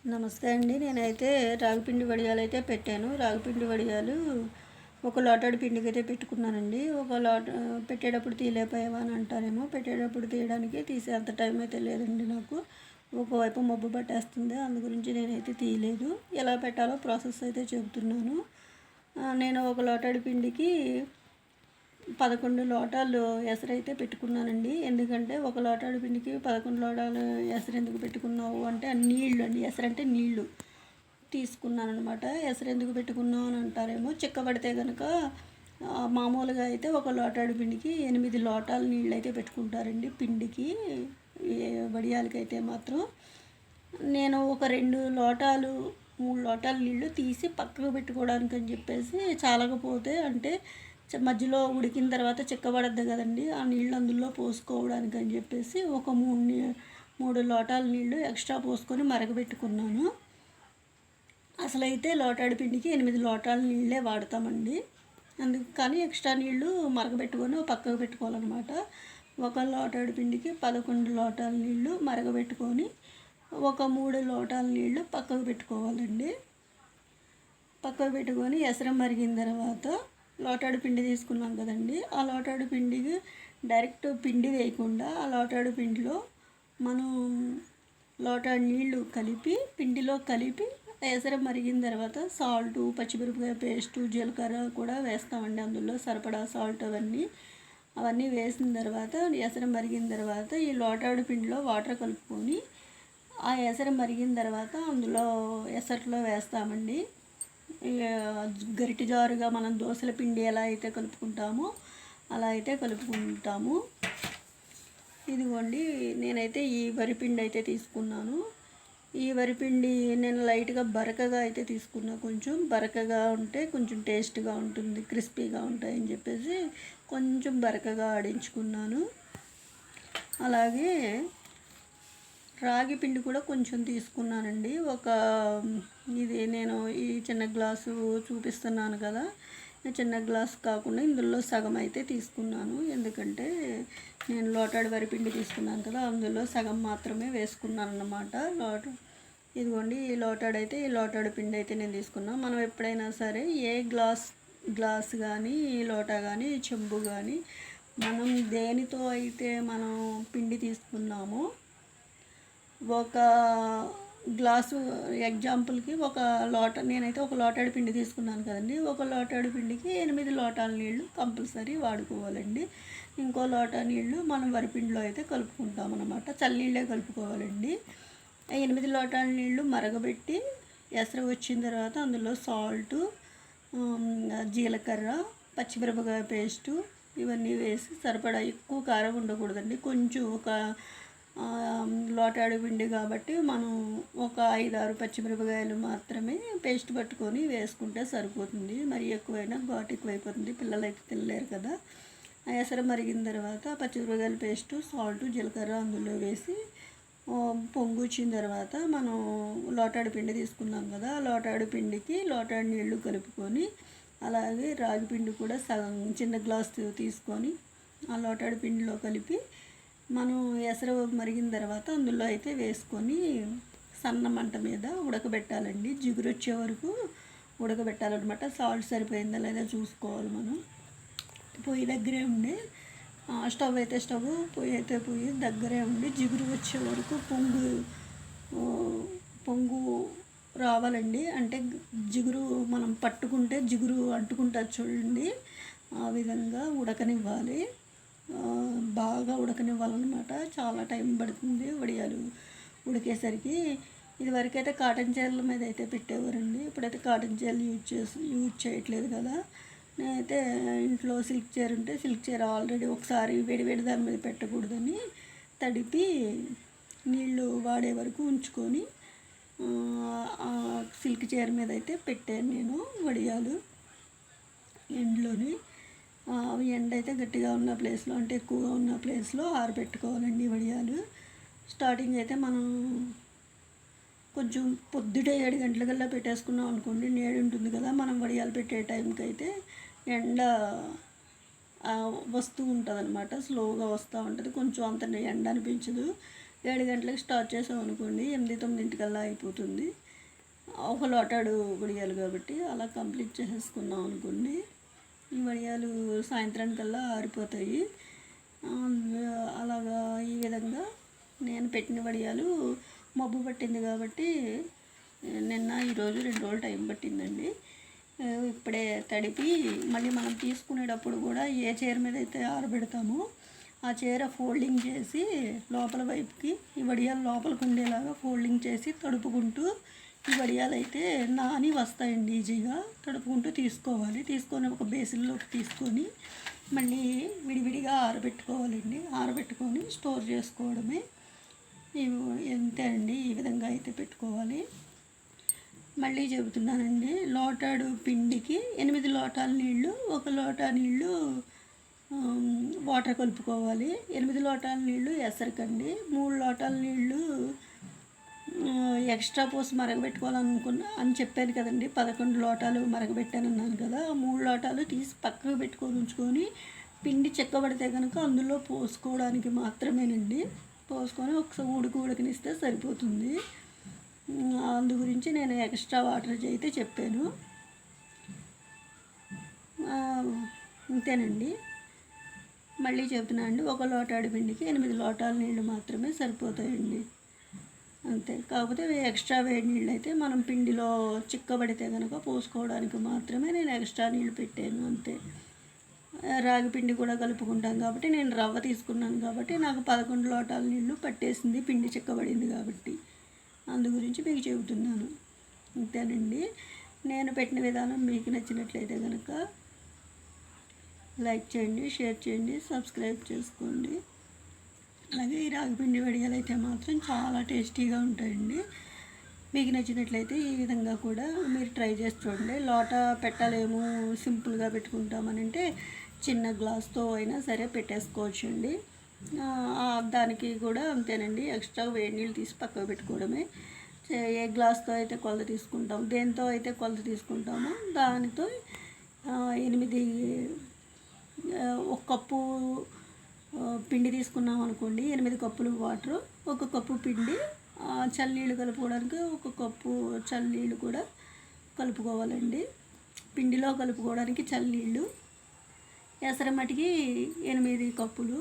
నమస్తే అండి. నేనైతే రాగిపిండి వడియాలు అయితే పెట్టాను. రాగిపిండి వడియాలు ఒక లోటాడు పిండికైతే పెట్టుకున్నానండి. ఒక లోట పెట్టేటప్పుడు తీయలేకపోయావా అని అంటారేమో. పెట్టేటప్పుడు తీయడానికి తీసే అంత టైం అయితే లేదండి నాకు. ఒకవైపు మబ్బు పట్టేస్తుంది. అందు గురించి నేనైతే తీయలేదు. ఎలా పెట్టాలో ప్రాసెస్ అయితే చెబుతున్నాను. నేను ఒక లోటాడు పిండికి 11 లోటాలు ఎసరైతే పెట్టుకున్నానండి. ఎందుకంటే ఒక లోటాడు పిండికి 11 లోటాలు ఎసరు ఎందుకు పెట్టుకున్నావు అంటే నీళ్ళు అండి. ఎసరంటే నీళ్ళు తీసుకున్నానమాట. ఎసరు ఎందుకు పెట్టుకున్నావు అని అంటారేమో. చిక్కబడితే కనుక మామూలుగా అయితే ఒక లోటాడు పిండికి 8 లోటాలు నీళ్ళు అయితే పెట్టుకుంటారండి పిండికి. వడియాలకైతే మాత్రం నేను ఒక 2 లోటాలు 3 లోటాలు నీళ్ళు తీసి పక్కకు పెట్టుకోవడానికి అని చెప్పేసి చాలకపోతే అంటే మధ్యలో ఉడికిన తర్వాత చిక్కబడద్దు కదండి, ఆ నీళ్ళు అందులో పోసుకోవడానికి అని చెప్పేసి ఒక 3 లోటాల నీళ్ళు ఎక్స్ట్రా పోసుకొని మరగబెట్టుకున్నాను. అసలైతే లోటాడు పిండికి 8 లోటాల నీళ్ళే వాడతామండి. అందుకు కానీ ఎక్స్ట్రా నీళ్ళు మరగబెట్టుకొని పక్కకు పెట్టుకోవాలన్నమాట. ఒక లోటాడు పిండికి 11 లోటాల నీళ్ళు మరగబెట్టుకొని ఒక 3 లోటాల నీళ్ళు పక్కకు పెట్టుకోవాలండి. పక్కకు పెట్టుకొని ఎసరు మరిగిన తర్వాత లోటాడు పిండి తీసుకున్నాం కదండి, ఆ లోటాడు పిండికి డైరెక్ట్ పిండి వేయకుండా ఆ లోటాడు పిండిలో మనం లోటాడు నీళ్ళు కలిపి పిండిలో కలిపి ఎసరు మరిగిన తర్వాత సాల్టు, పచ్చిమిరపకాయ పేస్టు, జీలకర్ర కూడా వేస్తామండి. అందులో సరిపడా సాల్ట్ అవన్నీ వేసిన తర్వాత ఎసరు మరిగిన తర్వాత ఈ లోటాడు పిండిలో వాటర్ కలుపుకొని ఆ ఎసరు మరిగిన తర్వాత అందులో ఎసట్లో వేస్తామండి. గరిటె జారుగా మనం దోసల పిండి ఎలా అయితే కలుపుకుంటామో అలా అయితే కలుపుకుంటాము. ఇదిగోండి, నేనైతే ఈ వరిపిండి అయితే తీసుకున్నాను. ఈ వరిపిండి నేను లైట్గా బరకగా అయితే తీసుకున్నా. కొంచెం బరకగా ఉంటే కొంచెం టేస్ట్గా ఉంటుంది, క్రిస్పీగా ఉంటాయని చెప్పేసి కొంచెం బరకగా ఆడించుకున్నాను. అలాగే రాగి పిండి కూడా కొంచెం తీసుకున్నానండి. ఇది నేను ఈ చిన్న గ్లాసు చూపిస్తున్నాను కదా, చిన్న గ్లాస్ కాకుండా ఇందులో సగం అయితే తీసుకున్నాను. ఎందుకంటే నేను లోటాడు వరిపిండి తీసుకున్నాను కదా, అందులో సగం మాత్రమే వేసుకున్నాను అన్నమాట. ఇదిగోండి, ఈ లోటాడు పిండి అయితే నేను తీసుకున్నాను. మనం ఎప్పుడైనా సరే ఏ గ్లాస్ కానీ లోటా కానీ చెంబు కానీ మనం దేనితో అయితే మనం పిండి తీసుకున్నామో ఒక గ్లాసు ఎగ్జాంపుల్కి నేనైతే ఒక లోటాడు పిండి తీసుకున్నాను కదండి. ఒక లోటాడు పిండికి 8 లోటాల నీళ్ళు కంపల్సరీ వాడుకోవాలండి. ఇంకో లోటా నీళ్ళు మనం వరిపిండిలో అయితే కలుపుకుంటాం అన్నమాట. చల్లనీళ్ళే కలుపుకోవాలండి. 8 లోటాల నీళ్ళు మరగబెట్టి ఎసరు వచ్చిన తర్వాత అందులో సాల్టు, జీలకర్ర, పచ్చిమిరపకాయ పేస్టు ఇవన్నీ వేసి సరిపడా ఎక్కువ కారం ఉండకూడదండి. కొంచెం ఒక లోటాడు పిండి కాబట్టి మనం ఒక 5-6 పచ్చిమిరపకాయలు మాత్రమే పేస్ట్ పట్టుకొని వేసుకుంటే సరిపోతుంది. మరి ఎక్కువైనా ఘాటు ఎక్కువైపోతుంది, పిల్లలు అయితే తినలేరు కదా. ఎసరు మరిగిన తర్వాత పచ్చిమిరపకాయల పేస్టు, సాల్టు, జీలకర్ర అందులో వేసి పొంగు వచ్చిన తర్వాత మనం లోటాడు పిండి తీసుకున్నాం కదా, లోటాడు పిండికి లోటాడు నీళ్లు కలుపుకొని అలాగే రాగి పిండి కూడా సగం చిన్న గ్లాసు తీసుకొని ఆ లోటాడు పిండిలో కలిపి మనం ఎసరు మరిగిన తర్వాత అందులో అయితే వేసుకొని సన్న మంట మీద ఉడకబెట్టాలండి. జిగురు వచ్చే వరకు ఉడకబెట్టాలన్నమాట. సాల్ట్ సరిపోయిందా లేదా చూసుకోవాలి మనం. పొయ్యి దగ్గరే ఉండి స్టవ్ అయితే స్టవ్, పొయ్యి అయితే పొయ్యి దగ్గరే ఉండి జిగురు వచ్చే వరకు పొంగు రావాలండి. అంటే జిగురు మనం పట్టుకుంటే జిగురు అంటుకుంటుంది చూడండి, ఆ విధంగా ఉడకనివ్వాలి. బాగా ఉడకనివ్వాలన్నమాట. చాలా టైం పడుతుంది వడియాలు ఉడికేసరికి. ఇదివరకైతే కాటన్ చీరల మీద అయితే పెట్టేవారండి. ఇప్పుడైతే కాటన్ చీరలు యూజ్ చేయట్లేదు కదా. నేనైతే ఇంట్లో సిల్క్ చీర ఉంటే సిల్క్ చీర ఆల్రెడీ ఒకసారి వేడి దాని మీద పెట్టకూడదని తడిపి నీళ్ళు వాడే వరకు ఉంచుకొని సిల్క్ చీర మీద అయితే పెట్టాను నేను వడియాలు ఎండలోని. ఎండ అయితే గట్టిగా ఉన్న ప్లేస్లో అంటే ఎక్కువగా ఉన్న ప్లేస్లో ఆరబెట్టుకోవాలండి వడియాలు. స్టార్టింగ్ అయితే మనం కొంచెం పొద్దుటే 7 గంటలకల్లా పెట్టేసుకున్నాం అనుకోండి, నేడు ఉంటుంది కదా, మనం వడియాలు పెట్టే టైంకి అయితే ఎండ వస్తూ ఉంటుంది అనమాట. స్లోగా వస్తూ ఉంటుంది, కొంచెం అంత ఎండ అనిపించదు. 7 గంటలకు స్టార్ట్ చేసాం అనుకోండి 8-9 అయిపోతుంది. ఒక లోటాడు వడియాలు కాబట్టి అలా కంప్లీట్ చేసేసుకున్నాం అనుకోండి, ఈ వడియాలు సాయంత్రానికల్లా ఆరిపోతాయి. అలాగా ఈ విధంగా నేను పెట్టిన వడియాలు మబ్బు పట్టింది కాబట్టి నిన్న ఈరోజు 2 రోజులు టైం పట్టిందండి. ఇప్పుడే తడిపి మళ్ళీ మనం తీసుకునేటప్పుడు కూడా ఏ చీర మీద అయితే ఆరబెడతామో ఆ చీర ఫోల్డింగ్ చేసి లోపల వైపుకి ఈ వడియాలు లోపలికి ఉండేలాగా ఫోల్డింగ్ చేసి తడుపుకుంటూ ఈ వడియాలు అయితే నాని వస్తాయండి. ఈజీగా తడుపుకుంటూ తీసుకోవాలి. తీసుకొని ఒక బేసిన్లోకి తీసుకొని మళ్ళీ విడివిడిగా ఆరబెట్టుకోవాలండి. ఆరబెట్టుకొని స్టోర్ చేసుకోవడమే. అంతే అండి, ఈ విధంగా అయితే పెట్టుకోవాలి. మళ్ళీ చెబుతున్నానండి, లోటాడు పిండికి 8 లోటాల నీళ్ళు, 1 లోటా నీళ్ళు వాటర్ కలుపుకోవాలి. 8 లోటాల నీళ్ళు ఎసరికండి. 3 లోటాల నీళ్ళు ఎక్స్ట్రా పోసి మరగబెట్టుకోవాలనుకున్నా అని చెప్పాను కదండి. 11 లోటాలు మరగబెట్టాను అన్నాను కదా. 3 లోటాలు తీసి పక్కకు పెట్టుకొని ఉంచుకొని పిండి చెక్కబడితే కనుక అందులో పోసుకోవడానికి మాత్రమేనండి. పోసుకొని ఒకసారి ఉడకనిస్తే సరిపోతుంది. అందు గురించి నేను ఎక్స్ట్రా వాటర్ అయితే చెప్పాను. అంతేనండి. మళ్ళీ చెప్తున్నా అండి, 1 లోటాడు పిండికి 8 లోటాల నీళ్ళు మాత్రమే సరిపోతాయండి. అంతే. కాకపోతే ఎక్స్ట్రా వేడి నీళ్ళు అయితే మనం పిండిలో చిక్కబడితే కనుక పోసుకోవడానికి మాత్రమే నేను ఎక్స్ట్రా నీళ్ళు పెట్టాను. అంతే. రాగి పిండి కూడా కలుపుకుంటాం కాబట్టి నేను రవ్వ తీసుకున్నాను కాబట్టి నాకు 11 లోటాల నీళ్ళు పట్టేసింది, పిండి చిక్కబడింది కాబట్టి. అందు గురించి మీకు చెబుతున్నాను. అంతేనండి. నేను పెట్టిన విధానం మీకు నచ్చినట్లయితే కనుక లైక్ చేయండి, షేర్ చేయండి, సబ్స్క్రైబ్ చేసుకోండి. అలాగే ఈ రాగిపిండి వడియాలు అయితే మాత్రం చాలా టేస్టీగా ఉంటాయండి. మీకు నచ్చినట్లయితే ఈ విధంగా కూడా మీరు ట్రై చేసి చూడండి. లోటా పెట్టలేము, సింపుల్గా పెట్టుకుంటామని అంటే చిన్న గ్లాస్తో అయినా సరే పెట్టేసుకోవచ్చండి. దానికి కూడా అంతేనండి, ఎక్స్ట్రా వేడి నీళ్ళు తీసి పక్కకు పెట్టుకోవడమే. ఏ గ్లాస్తో అయితే కొలత తీసుకుంటాము, దేంతో అయితే కొలత తీసుకుంటామో దానితో 8 1 కప్పు పిండి తీసుకున్నాం అనుకోండి, 8 కప్పులు వాటరు, 1 కప్పు పిండి, చల్లనీళ్ళు కలుపుకోవడానికి 1 కప్పు చల్లనీళ్ళు కూడా కలుపుకోవాలండి. పిండిలో కలుపుకోవడానికి చల్లనీళ్ళు, ఎసర మటికి 8 కప్పులు,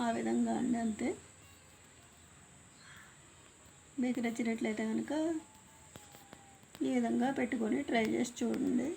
ఆ విధంగా అండి. అంతే. మీకు నచ్చినట్లయితే కనుక ఈ విధంగా పెట్టుకొని ట్రై చేసి చూడండి.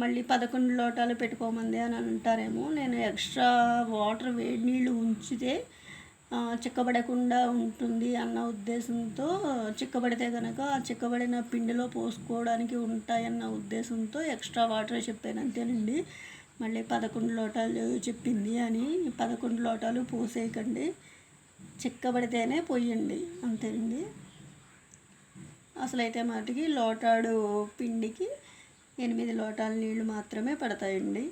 మళ్ళీ 11 లోటాలు పెట్టుకోమంది అని అంటారేమో. నేను ఎక్స్ట్రా వాటర్ వేడి నీళ్ళు ఉంచితే చిక్కబడకుండా ఉంటుంది అన్న ఉద్దేశంతో, చిక్కబడితే కనుక ఆ చిక్కబడిన పిండిలో పోసుకోవడానికి ఉంటాయన్న ఉద్దేశంతో ఎక్స్ట్రా వాటర్ చెప్పాను. అంతేనండి. మళ్ళీ 11 లోటాలు చెప్పింది అని 11 లోటాలు పోసేయకండి, చిక్కబడితేనే పోయండి. అంతేనండి. అసలైతే మటుకి లోటాడు పిండికి 8 లోటాల నీళ్ళు మాత్రమే పడతాయండి.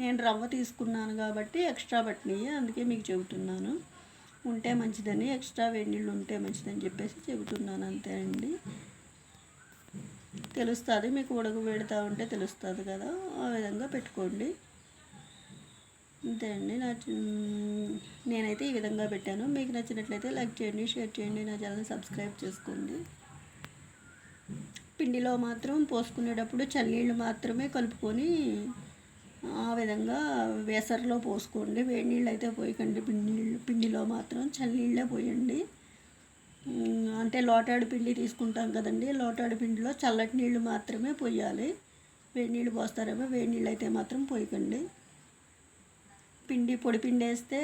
నేను రవ్వ తీసుకున్నాను కాబట్టి ఎక్స్ట్రా పట్టినాయి, అందుకే మీకు చెబుతున్నాను. ఉంటే మంచిదని, ఎక్స్ట్రా వేడి నీళ్ళు ఉంటే మంచిదని చెప్పేసి చెబుతున్నాను. అంతే అండి. తెలుస్తుంది మీకు, ఉడకబెడతా ఉంటే తెలుస్తుంది కదా, ఆ విధంగా పెట్టుకోండి. అంతే అండి. నేనైతే ఈ విధంగా పెట్టాను. మీకు నచ్చినట్లయితే లైక్ చేయండి, షేర్ చేయండి, నా ఛానల్ సబ్స్క్రైబ్ చేసుకోండి. పిండిలో మాత్రం పోసుకునేటప్పుడు చల్లనీళ్ళు మాత్రమే కలుపుకొని ఆ విధంగా వేసరిలో పోసుకోండి. వేడి నీళ్ళు అయితే పోయకండి. పిండిలో మాత్రం చల్లనీళ్ళే పోయండి. అంటే లోటాడు పిండి తీసుకుంటాం కదండి, లోటాడు పిండిలో చల్లటి నీళ్ళు మాత్రమే పోయాలి. వేడి నీళ్ళు పోస్తారేమో, వేడి నీళ్ళు అయితే మాత్రం పోయకండి. పొడి పిండి వేస్తే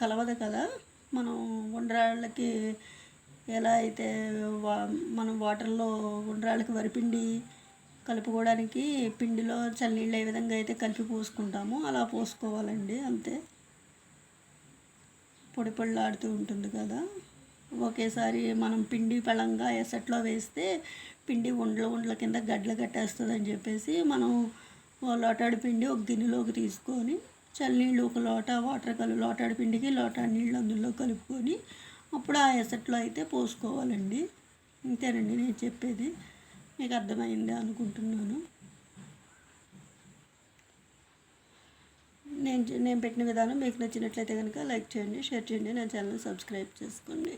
కలవదు కదా. మనం ఉండ్రాళ్ళకి ఎలా అయితే మనం వాటర్లో ఉండ్రాళ్ళకి వరిపిండి కలుపుకోవడానికి పిండిలో చల్లనీళ్ళు ఏ విధంగా అయితే కలిపి పోసుకుంటామో అలా పోసుకోవాలండి. అంతే. పొడి పొడిలాడుతూ ఉంటుంది కదా. ఒకేసారి మనం పిండి పళంగా ఎసట్లో వేస్తే పిండి ఉండల కింద గడ్డలు కట్టేస్తుంది అని చెప్పేసి మనం లోటాడు పిండి ఒక గిన్నెలోకి తీసుకొని చల్లనీళ్ళు 1 లోటా వాటర్ లోటాడు పిండికి లోటాడు నీళ్ళు అందులో కలుపుకొని అప్పుడు ఆ ఎసట్లో అయితే పోసుకోవాలండి. అంతేనండి నేను చెప్పేది. మీకు అర్థమైంది అనుకుంటున్నాను. నేను పెట్టిన విధానం మీకు నచ్చినట్లయితే కనుక లైక్ చేయండి, షేర్ చేయండి, నా ఛానల్ సబ్స్క్రైబ్ చేసుకోండి.